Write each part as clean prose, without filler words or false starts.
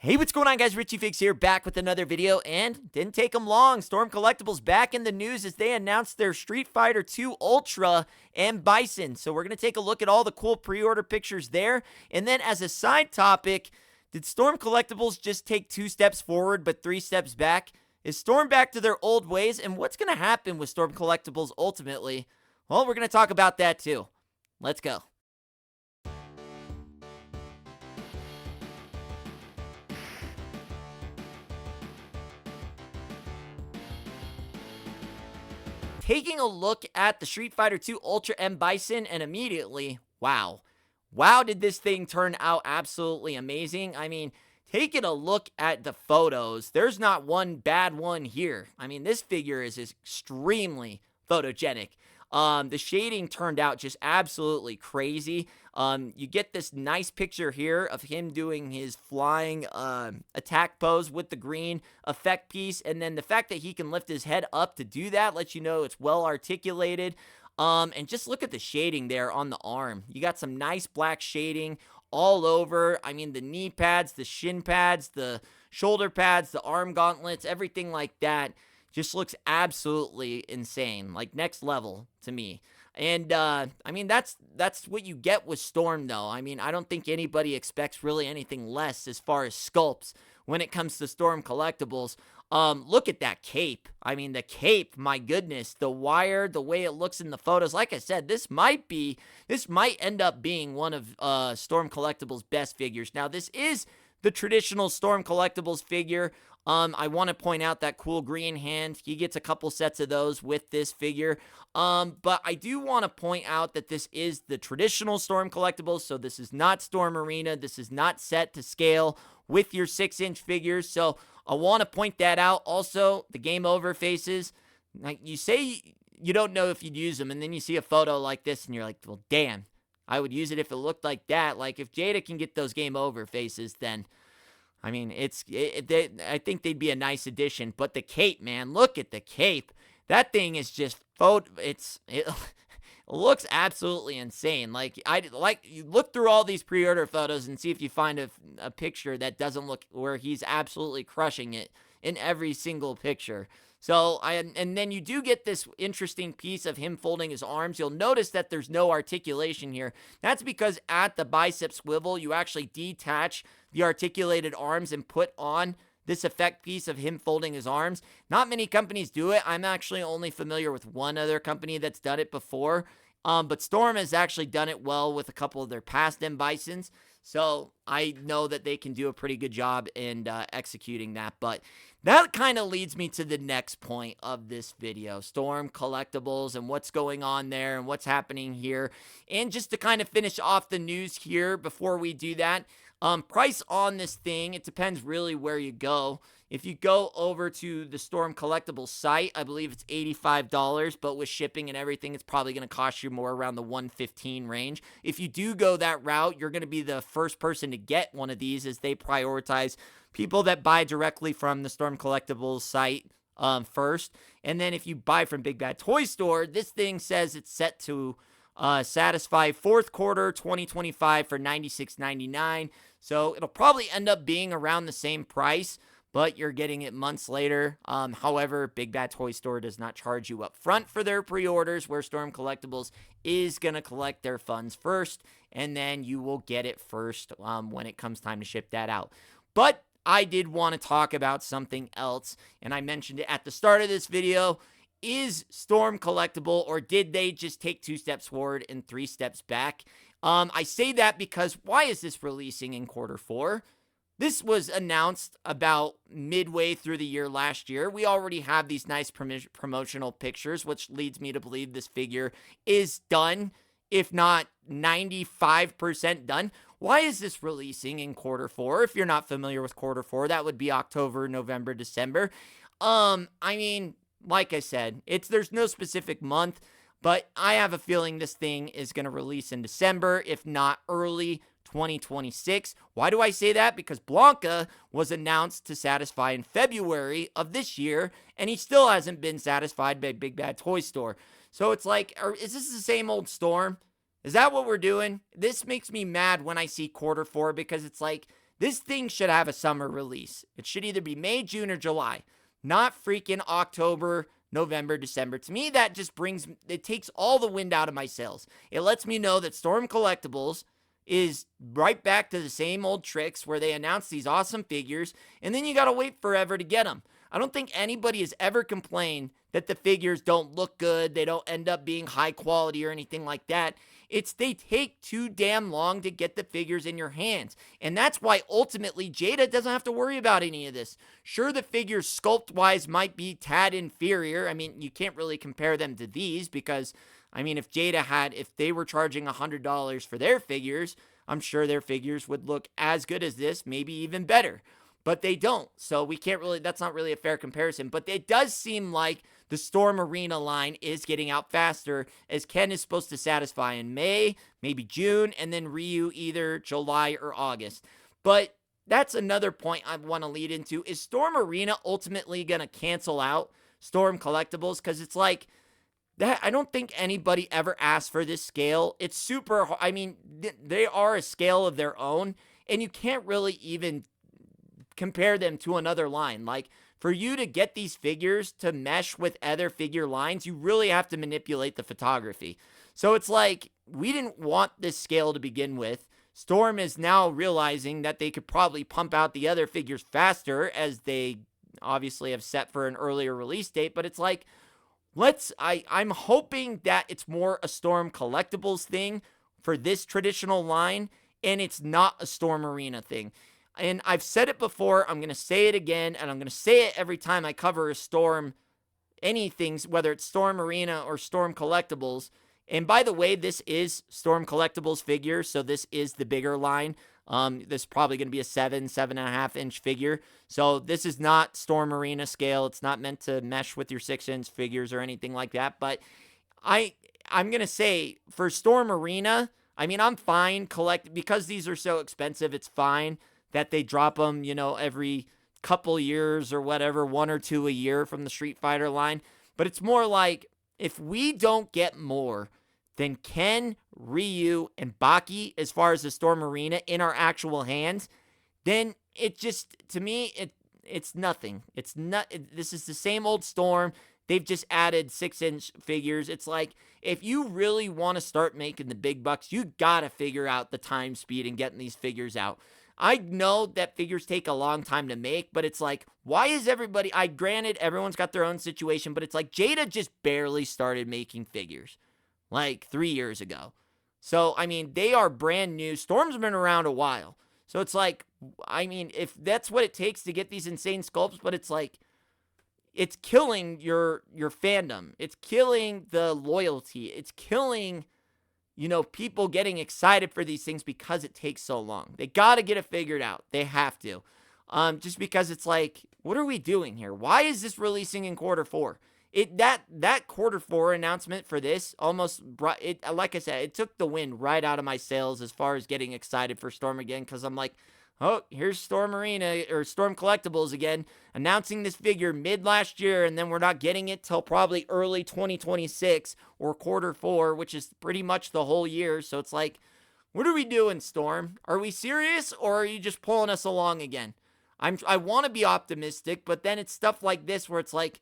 Hey, what's going on, guys? Richie Figs here, back with another video, and didn't take them long. Storm Collectibles back in the news as they announced their Street Fighter 2 Ultra and Bison. So we're going to take a look at all the cool pre-order pictures there. And then as a side topic, did Storm Collectibles just take 2 steps forward but 3 steps back? Is Storm back to their old ways? And what's going to happen with Storm Collectibles ultimately? Well, we're going to talk about that too. Let's go. Taking a look at the Street Fighter 2 Ultra and Bison, and immediately, wow, did this thing turn out absolutely amazing. I mean, taking a look at the photos, there's not one bad one here. I mean, this figure is extremely photogenic. The shading turned out just absolutely crazy. You get this nice picture here of him doing his flying attack pose with the green effect piece, and then the fact that he can lift his head up to do that lets you know it's well articulated. And just look at the shading there on the arm. You got some nice black shading all over. I mean, the knee pads, the shin pads, the shoulder pads, the arm gauntlets, everything like that just looks absolutely insane, like next level to me. And I mean, that's what you get with Storm, though. I mean, I don't think anybody expects really anything less as far as sculpts when it comes to Storm Collectibles. Look at that cape. I mean, the cape, my goodness, the wire, the way it looks in the photos. Like I said, this might end up being one of Storm Collectibles' best figures. Now, this is the traditional Storm Collectibles figure. I want to point out that cool green hand. He gets a couple sets of those with this figure. But I do want to point out that this is the traditional Storm Collectibles. So this is not Storm Arena. This is not set to scale with your 6-inch figures. So I want to point that out. Also, the game over faces. Like, you say you don't know if you'd use them, and then you see a photo like this and you're like, well, damn, I would use it if it looked like that. Like, if Jada can get those game over faces, then I mean, I think they'd be a nice addition. But the cape, man, look at the cape. That thing is just it looks absolutely insane. Like, you look through all these pre-order photos and see if you find a picture that doesn't look where he's absolutely crushing it in every single picture. So, and then you do get this interesting piece of him folding his arms. You'll notice that there's no articulation here. That's because at the bicep swivel, you actually detach the articulated arms and put on this effect piece of him folding his arms. Not many companies do it. I'm actually only familiar with one other company that's done it before. But Storm has actually done it well with a couple of their past M Bisons. So I know that they can do a pretty good job in executing that. But that kind of leads me to the next point of this video. Storm Collectibles and what's going on there and what's happening here. And just to kind of finish off the news here before we do that, price on this thing, it depends really where you go. If you go over to the Storm Collectibles site, I believe it's $85, but with shipping and everything, it's probably going to cost you more around the $115 range. If you do go that route, you're going to be the first person to get one of these as they prioritize people that buy directly from the Storm Collectibles site first. And then if you buy from Big Bad Toy Store, this thing says it's set to satisfy fourth quarter 2025 for $96.99. So it'll probably end up being around the same price, but you're getting it months later. However, Big Bad Toy Store does not charge you up front for their pre-orders, where Storm Collectibles is going to collect their funds first, and then you will get it first when it comes time to ship that out. But I did want to talk about something else, and I mentioned it at the start of this video. Is Storm collectible, or did they just take 2 steps forward and 3 steps back? I say that because why is this releasing in quarter 4? This was announced about midway through the year last year. We already have these nice promotional pictures, which leads me to believe this figure is done, if not 95% done. Why is this releasing in quarter 4? If you're not familiar with quarter 4, that would be October, November, December. I mean, like I said, there's no specific month, but I have a feeling this thing is going to release in December, if not early 2026. Why do I say that? Because BLANKA was announced to satisfy in February of this year, and he still hasn't been satisfied by Big Bad Toy Store. So it's like, is this the same old Storm? Is that what we're doing? This makes me mad when I see quarter 4, because it's like, This thing should have a summer release. It should either be May, June, or July, not freaking October, November, December. To me, that just it takes all the wind out of my sails. It lets me know that Storm Collectibles is right back to the same old tricks where they announce these awesome figures, and then you gotta wait forever to get them. I don't think anybody has ever complained that the figures don't look good, they don't end up being high quality or anything like that. It's they take too damn long to get the figures in your hands. And that's why ultimately Jada doesn't have to worry about any of this. Sure, the figures sculpt-wise might be tad inferior. I mean, you can't really compare them to these because, I mean, if they were charging $100 for their figures, I'm sure their figures would look as good as this, maybe even better. But they don't. So that's not really a fair comparison. But it does seem like the Storm Arena line is getting out faster, as Ken is supposed to satisfy in May, maybe June, and then Ryu either July or August. But that's another point I want to lead into. Is Storm Arena ultimately going to cancel out Storm Collectibles? Because it's like, that I don't think anybody ever asked for this scale. It's super, I mean, they are a scale of their own, and you can't really even compare them to another line. Like, for you to get these figures to mesh with other figure lines, you really have to manipulate the photography. So it's like, we didn't want this scale to begin with. Storm is now realizing that they could probably pump out the other figures faster, as they obviously have set for an earlier release date. But it's like, I'm hoping that it's more a Storm Collectibles thing for this traditional line, and it's not a Storm Arena thing. And I've said it before, I'm going to say it again, and I'm going to say it every time I cover a Storm, anything, whether it's Storm Arena or Storm Collectibles. And by the way, this is Storm Collectibles figure, so this is the bigger line. This is probably going to be a 7.5 inch figure. So this is not Storm Arena scale. It's not meant to mesh with your 6-inch figures or anything like that. But I'm going to say, for Storm Arena, I mean, I'm fine because these are so expensive, it's fine that they drop them, every couple years or whatever, 1 or 2 a year from the Street Fighter line. But it's more like, if we don't get more than Ken, Ryu, and Baki as far as the Storm Arena in our actual hands, then it just, to me, it's nothing. This is the same old Storm. They've just added 6-inch figures. It's like, if you really want to start making the big bucks, you gotta figure out the time speed and getting these figures out. I know that figures take a long time to make, but it's like, why is everybody, granted, everyone's got their own situation, but it's like Jada just barely started making figures, like 3 years ago. So, I mean, they are brand new. Storm's been around a while. So it's like, I mean, if that's what it takes to get these insane sculpts, but it's like, it's killing your fandom. It's killing the loyalty. It's killing, people getting excited for these things because it takes so long. They got to get it figured out. They have to. Just because it's like, what are we doing here? Why is this releasing in Q4? That Q4 announcement for this almost brought it, like I said, it took the wind right out of my sails as far as getting excited for Storm again, because I'm like, oh, here's Storm Arena or Storm Collectibles again, announcing this figure mid last year, and then we're not getting it till probably early 2026 or Q4, which is pretty much the whole year. So it's like, what are we doing, Storm? Are we serious, or are you just pulling us along again? I want to be optimistic, but then it's stuff like this where it's like,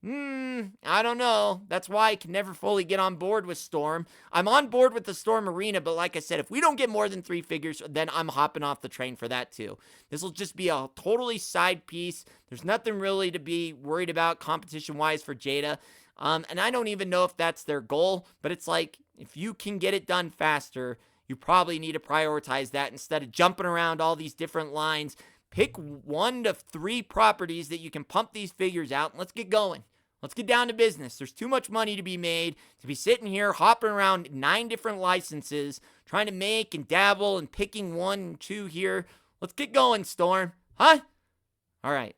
I don't know. That's why I can never fully get on board with Storm. I'm on board with the Storm Arena, but like I said, if we don't get more than 3 figures, then I'm hopping off the train for that too. This will just be a totally side piece. There's nothing really to be worried about competition-wise for Jada. And I don't even know if that's their goal, but it's like, if you can get it done faster, you probably need to prioritize that instead of jumping around all these different lines. Pick 1 to 3 properties that you can pump these figures out, and let's get going. Let's get down to business. There's too much money to be made to be sitting here hopping around 9 different licenses, trying to make and dabble and picking 1 and 2 here. Let's get going, Storm. Huh? All right.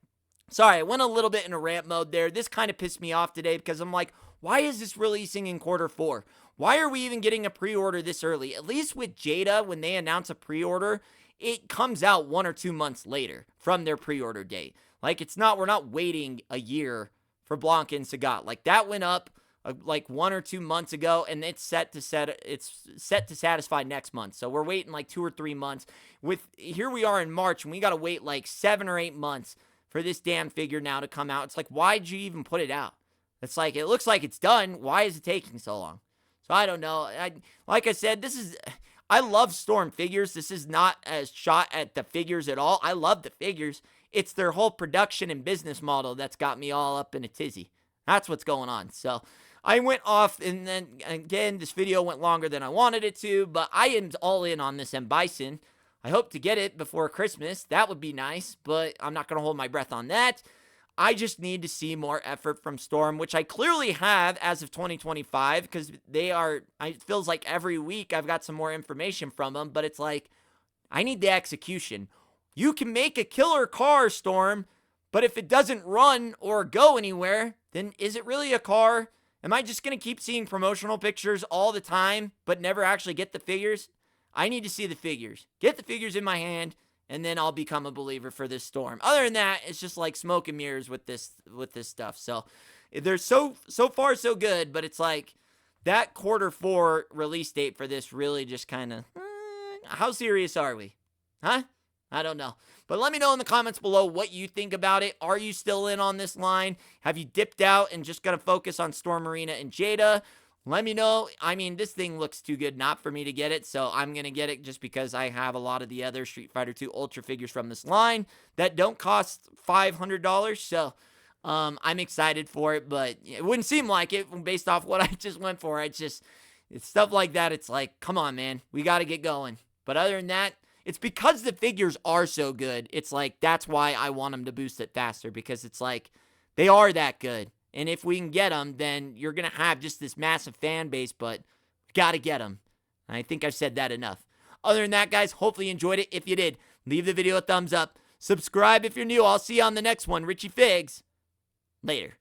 Sorry, I went a little bit in a rant mode there. This kind of pissed me off today because I'm like, why is this releasing in Q4? Why are we even getting a pre-order this early? At least with Jada, when they announce a pre-order, it comes out 1 or 2 months later from their pre-order date. Like, we're not waiting a year for BLANKA and SAGAT. Like, that went up like 1 or 2 months ago, and it's set to satisfy next month. So we're waiting like 2 or 3 months. Here we are in March, and we got to wait like 7 or 8 months for this damn figure now to come out. It's like, why'd you even put it out? It's like, it looks like it's done. Why is it taking so long? So I don't know. Like I said, I love Storm figures. This is not a shot at the figures at all. I love the figures. It's their whole production and business model that's got me all up in a tizzy. That's what's going on. So I went off, and then again, this video went longer than I wanted it to, but I am all in on this Bison. I hope to get it before Christmas. That would be nice, but I'm not going to hold my breath on that. I just need to see more effort from Storm, which I clearly have as of 2025, because it feels like every week I've got some more information from them, but it's like, I need the execution. You can make a killer car, Storm, but if it doesn't run or go anywhere, then is it really a car? Am I just going to keep seeing promotional pictures all the time, but never actually get the figures? I need to see the figures. Get the figures in my hand, and then I'll become a believer for this Storm. Other than that, it's just like smoke and mirrors with this stuff. So they're so far so good, but it's like that Q4 release date for this really just kind of, how serious are we? Huh? I don't know. But let me know in the comments below what you think about it. Are you still in on this line? Have you dipped out and just going to focus on Storm Marina and Jada? Let me know. I mean, this thing looks too good not for me to get it, so I'm going to get it just because I have a lot of the other Street Fighter 2 Ultra figures from this line that don't cost $500, so I'm excited for it, but it wouldn't seem like it based off what I just went for. It's stuff like that. It's like, come on, man. We got to get going. But other than that, it's because the figures are so good. It's like, that's why I want them to boost it faster, because it's like, they are that good. And if we can get them, then you're going to have just this massive fan base, but got to get them. I think I've said that enough. Other than that, guys, hopefully you enjoyed it. If you did, leave the video a thumbs up. Subscribe if you're new. I'll see you on the next one. Richie Figs. Later.